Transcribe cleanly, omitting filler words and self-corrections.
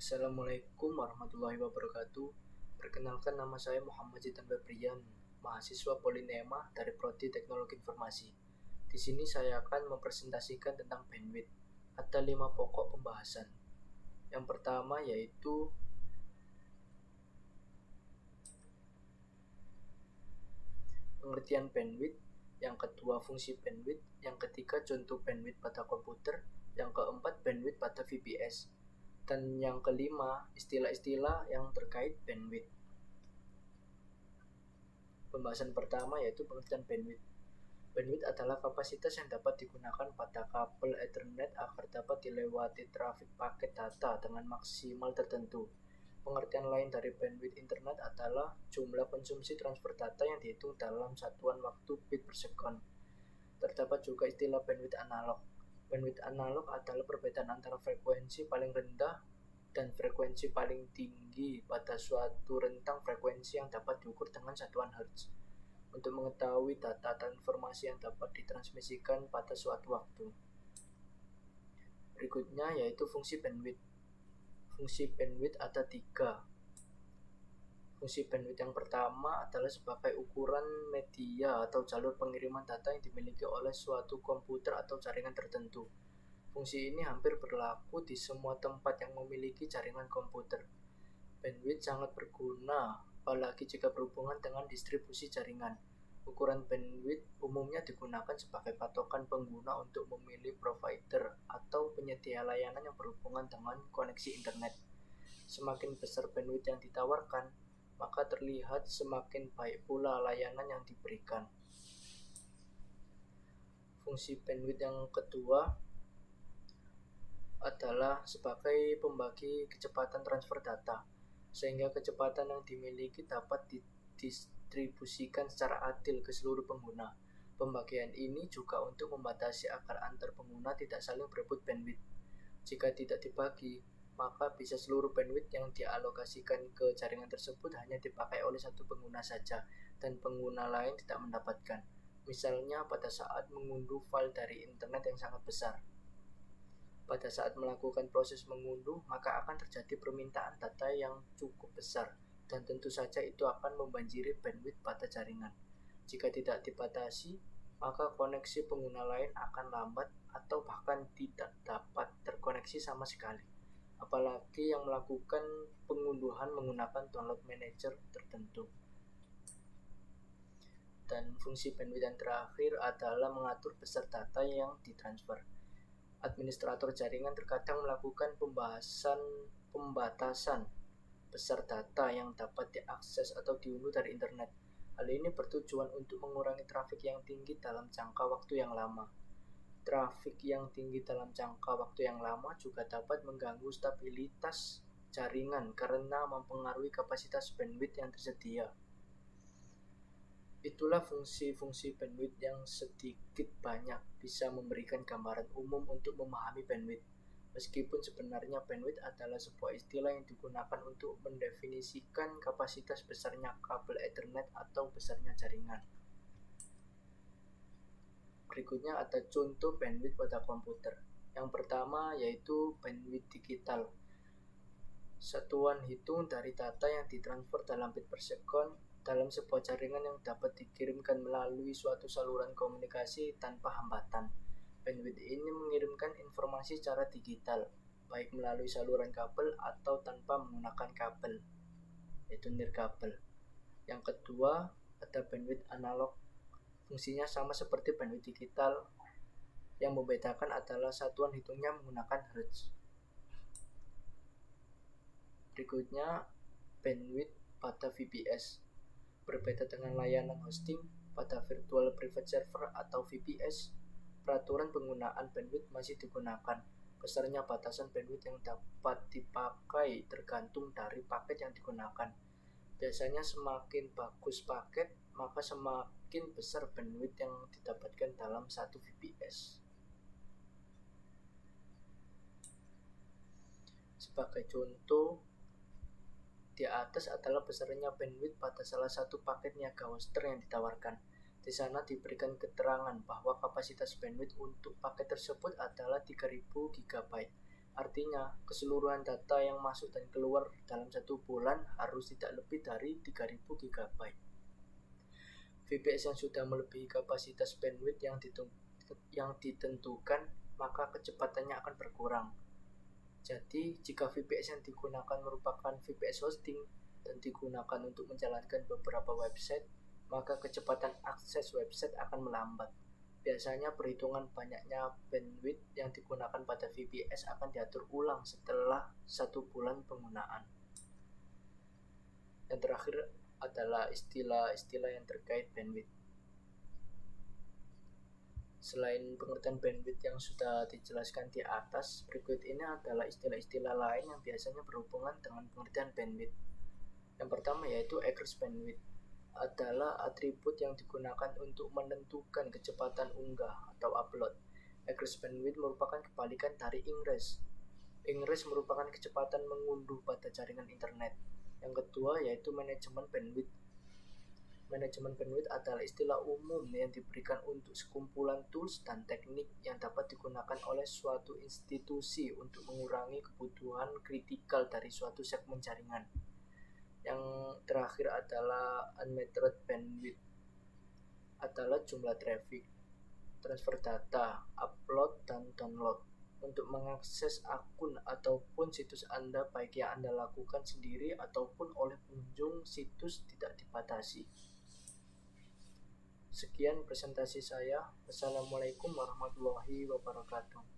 Assalamualaikum warahmatullahi wabarakatuh. Perkenalkan, nama saya Muhammad Zidan Febrian, mahasiswa Polinema dari Prodi Teknologi Informasi. Di sini saya akan mempresentasikan tentang bandwidth. Ada 5 pokok pembahasan. Yang pertama yaitu pengertian bandwidth, yang kedua fungsi bandwidth, yang ketiga contoh bandwidth pada komputer, yang keempat bandwidth pada VPS, dan yang kelima istilah-istilah yang terkait bandwidth. Pembahasan pertama yaitu pengertian bandwidth. Bandwidth adalah kapasitas yang dapat digunakan pada kabel Ethernet agar dapat dilewati trafik paket data dengan maksimal tertentu. Pengertian lain dari bandwidth internet adalah jumlah konsumsi transfer data yang dihitung dalam satuan waktu bit per second. Terdapat juga istilah bandwidth analog. Bandwidth analog adalah perbedaan antara frekuensi paling rendah dan frekuensi paling tinggi pada suatu rentang frekuensi yang dapat diukur dengan satuan Hertz untuk mengetahui data atau informasi yang dapat ditransmisikan pada suatu waktu. Berikutnya yaitu fungsi bandwidth. Fungsi bandwidth ada 3. Fungsi bandwidth yang pertama adalah sebagai ukuran media atau jalur pengiriman data yang dimiliki oleh suatu komputer atau jaringan tertentu. Fungsi ini hampir berlaku di semua tempat yang memiliki jaringan komputer. Bandwidth sangat berguna, apalagi jika berhubungan dengan distribusi jaringan. Ukuran bandwidth umumnya digunakan sebagai patokan pengguna untuk memilih provider atau penyedia layanan yang berhubungan dengan koneksi internet. Semakin besar bandwidth yang ditawarkan, maka terlihat semakin baik pula layanan yang diberikan. Fungsi bandwidth yang kedua adalah sebagai pembagi kecepatan transfer data, sehingga kecepatan yang dimiliki dapat didistribusikan secara adil ke seluruh pengguna. Pembagian ini juga untuk membatasi agar antar pengguna tidak saling berebut bandwidth. Jika tidak dibagi, maka bisa seluruh bandwidth yang dialokasikan ke jaringan tersebut hanya dipakai oleh satu pengguna saja, dan pengguna lain tidak mendapatkan. Misalnya pada saat mengunduh file dari internet yang sangat besar. Pada saat melakukan proses mengunduh, maka akan terjadi permintaan data yang cukup besar, dan tentu saja itu akan membanjiri bandwidth pada jaringan. Jika tidak dibatasi, maka koneksi pengguna lain akan lambat atau bahkan tidak dapat terkoneksi sama sekali, apalagi yang melakukan pengunduhan menggunakan download manager tertentu. Dan fungsi bandwidth yang terakhir adalah mengatur besar data yang ditransfer. Administrator jaringan terkadang melakukan pembatasan besar data yang dapat diakses atau diunduh dari internet. Hal ini bertujuan untuk mengurangi trafik yang tinggi dalam jangka waktu yang lama. Trafik yang tinggi dalam jangka waktu yang lama juga dapat mengganggu stabilitas jaringan karena mempengaruhi kapasitas bandwidth yang tersedia. Itulah fungsi-fungsi bandwidth yang sedikit banyak bisa memberikan gambaran umum untuk memahami bandwidth. Meskipun sebenarnya bandwidth adalah sebuah istilah yang digunakan untuk mendefinisikan kapasitas besarnya kabel Ethernet atau besarnya jaringan. Berikutnya ada contoh bandwidth pada komputer. Yang pertama yaitu bandwidth digital. Satuan hitung dari data yang ditransfer dalam bit per second dalam sebuah jaringan yang dapat dikirimkan melalui suatu saluran komunikasi tanpa hambatan. Bandwidth ini mengirimkan informasi secara digital, baik melalui saluran kabel atau tanpa menggunakan kabel, yaitu nirkabel. Yang kedua, ada bandwidth analog. Fungsinya sama seperti bandwidth digital. Yang membedakan adalah satuan hitungnya menggunakan Hertz. Berikutnya, bandwidth pada VPS. Berbeda dengan layanan hosting, pada Virtual Private Server atau VPS, peraturan penggunaan bandwidth masih digunakan. Besarnya batasan bandwidth yang dapat dipakai tergantung dari paket yang digunakan. Biasanya semakin bagus paket, maka semakin besar bandwidth yang didapatkan dalam satu VPS. Sebagai contoh, di atas adalah besarnya bandwidth pada salah satu paket niaga hoster yang ditawarkan. Di sana diberikan keterangan bahwa kapasitas bandwidth untuk paket tersebut adalah 3000 GB. Artinya, keseluruhan data yang masuk dan keluar dalam satu bulan harus tidak lebih dari 3000 GB. VPS yang sudah melebihi kapasitas bandwidth yang ditentukan, maka kecepatannya akan berkurang. Jadi, jika VPS yang digunakan merupakan VPS hosting dan digunakan untuk menjalankan beberapa website, maka kecepatan akses website akan melambat. Biasanya perhitungan banyaknya bandwidth yang digunakan pada VPS akan diatur ulang setelah 1 bulan penggunaan. Yang terakhir adalah istilah-istilah yang terkait bandwidth. Selain pengertian bandwidth yang sudah dijelaskan di atas, berikut ini adalah istilah-istilah lain yang biasanya berhubungan dengan pengertian bandwidth. Yang pertama yaitu egress bandwidth, adalah atribut yang digunakan untuk menentukan kecepatan unggah atau upload. Egress bandwidth merupakan kebalikan dari ingress. Ingress merupakan kecepatan mengunduh pada jaringan internet. Yang kedua yaitu manajemen bandwidth. Manajemen bandwidth adalah istilah umum yang diberikan untuk sekumpulan tools dan teknik yang dapat digunakan oleh suatu institusi untuk mengurangi kebutuhan kritikal dari suatu segmen jaringan. Yang terakhir adalah unmetered bandwidth, adalah jumlah traffic, transfer data, upload dan download. Untuk mengakses akun ataupun situs Anda, baik yang Anda lakukan sendiri ataupun oleh pengunjung situs, tidak dibatasi. Sekian presentasi saya. Wassalamualaikum warahmatullahi wabarakatuh.